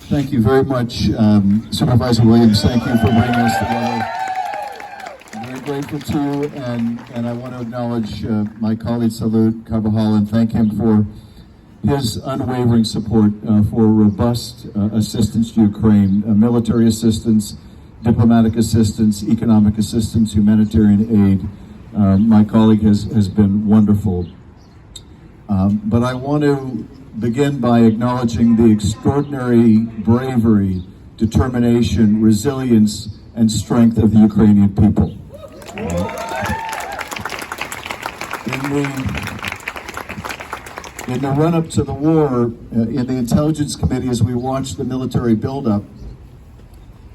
Thank you very much, Supervisor Williams. Thank you for bringing us together. I'm very grateful to you, and I want to acknowledge my colleague Salud Carvajal and thank him for his unwavering support for robust assistance to Ukraine, military assistance, diplomatic assistance, economic assistance, humanitarian aid. My colleague has been wonderful. But I want to begin by acknowledging the extraordinary bravery, determination, resilience, and strength of the Ukrainian people. In the run-up to the war, in the Intelligence Committee, as we watched the military buildup,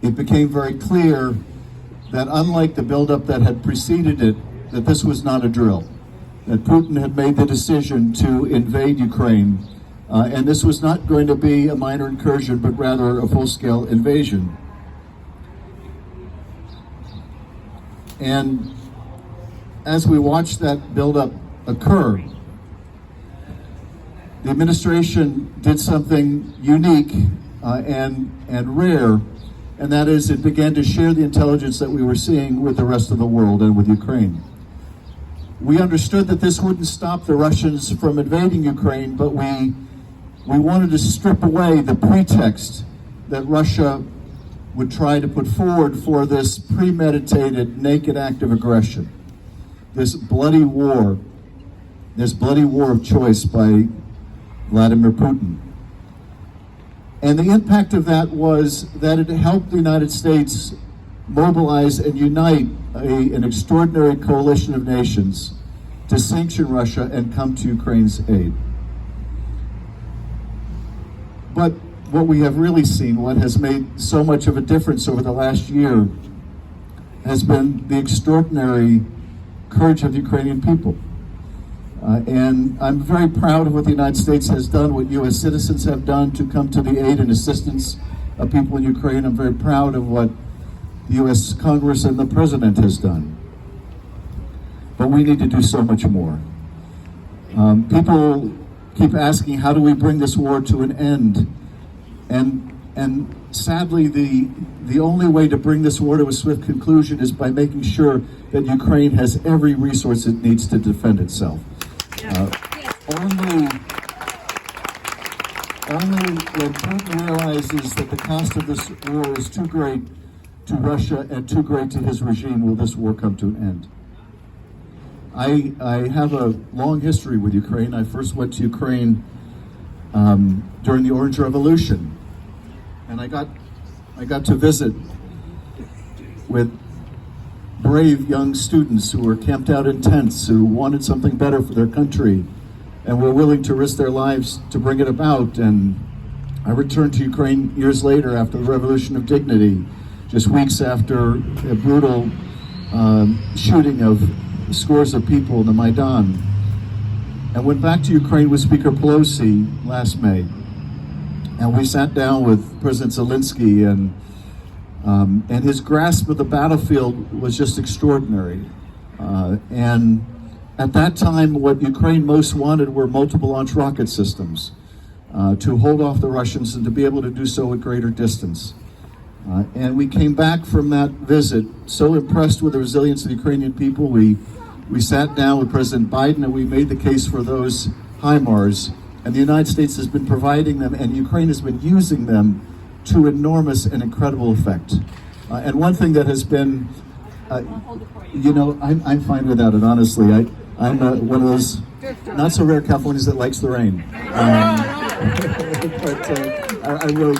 it became very clear that unlike the buildup that had preceded it, that this was not a drill, that Putin had made the decision to invade Ukraine, and this was not going to be a minor incursion, but rather a full-scale invasion. And as we watched that buildup occur, the administration did something unique and rare, and that is it began to share the intelligence that we were seeing with the rest of the world and with Ukraine. We understood that this wouldn't stop the Russians from invading Ukraine, but we wanted to strip away the pretext that Russia would try to put forward for this premeditated, naked act of aggression, this bloody war of choice by Vladimir Putin. And the impact of that was that it helped the United States mobilize and unite an extraordinary coalition of nations to sanction Russia and come to Ukraine's aid. But what we have really seen, what has made so much of a difference over the last year, has been the extraordinary courage of the Ukrainian people. And I'm very proud of what the United States has done, what U.S. citizens have done to come to the aid and assistance of people in Ukraine. I'm very proud of what the U.S. Congress and the President has done. But we need to do so much more. People keep asking, how do we bring this war to an end? And sadly, the only way to bring this war to a swift conclusion is by making sure that Ukraine has every resource it needs to defend itself. Only when Putin realizes that the cost of this war is too great to Russia and too great to his regime will this war come to an end. I have a long history with Ukraine. I first went to Ukraine during the Orange Revolution, and I got to visit with brave young students who were camped out in tents, who wanted something better for their country and were willing to risk their lives to bring it about. And I returned to Ukraine years later after the Revolution of Dignity, just weeks after a brutal shooting of scores of people in the Maidan, and went back to Ukraine with Speaker Pelosi last May. And we sat down with President Zelensky, and his grasp of the battlefield was just extraordinary. And at that time, what Ukraine most wanted were multiple launch rocket systems to hold off the Russians and to be able to do so at greater distance. And we came back from that visit so impressed with the resilience of the Ukrainian people. We sat down with President Biden and we made the case for those HIMARS. And the United States has been providing them, and Ukraine has been using them to enormous and incredible effect. And one thing that has been, I'm fine without it, honestly. I'm one of those not so rare Californians that likes the rain. I really,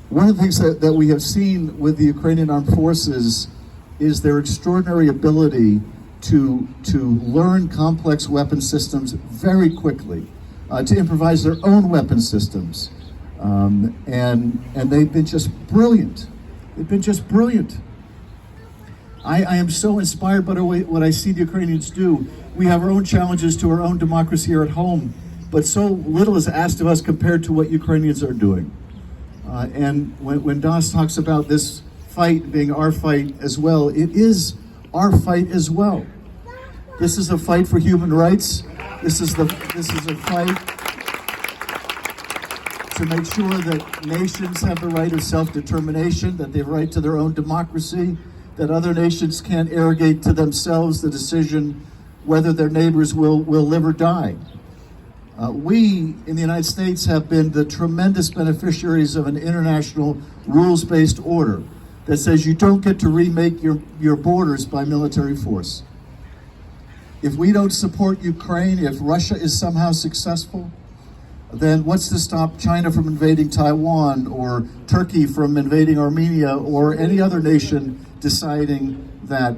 one of the things that we have seen with the Ukrainian armed forces is their extraordinary ability to learn complex weapon systems very quickly, to improvise their own weapon systems. And they've been just brilliant. They've been just brilliant. I am so inspired by what I see the Ukrainians do. We have our own challenges to our own democracy here at home, but so little is asked of us compared to what Ukrainians are doing. And when Das talks about this fight being our fight as well, it is our fight as well. This is a fight for human rights. This is a fight to make sure that nations have the right of self-determination, that they have a right to their own democracy, that other nations can't arrogate to themselves the decision whether their neighbors will live or die. We in the United States have been the tremendous beneficiaries of an international rules-based order that says you don't get to remake your borders by military force. If we don't support Ukraine, if Russia is somehow successful, then what's to stop China from invading Taiwan, or Turkey from invading Armenia, or any other nation deciding that,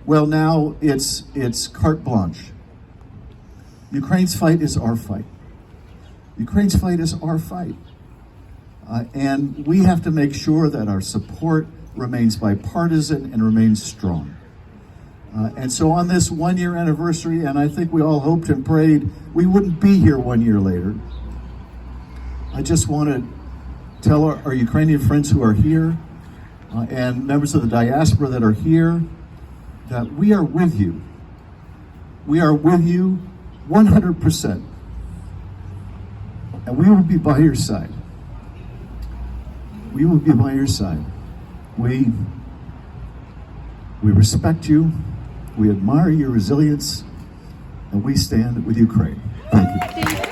well, now it's carte blanche? Ukraine's fight is our fight. Ukraine's fight is our fight. And we have to make sure that our support remains bipartisan and remains strong. And so on this one-year anniversary, and I think we all hoped and prayed we wouldn't be here 1 year later, I just want to tell our Ukrainian friends who are here and members of the diaspora that are here that we are with you. We are with you 100%. And we will be by your side. We will be by your side. We respect you. We admire your resilience, and we stand with Ukraine. Thank you.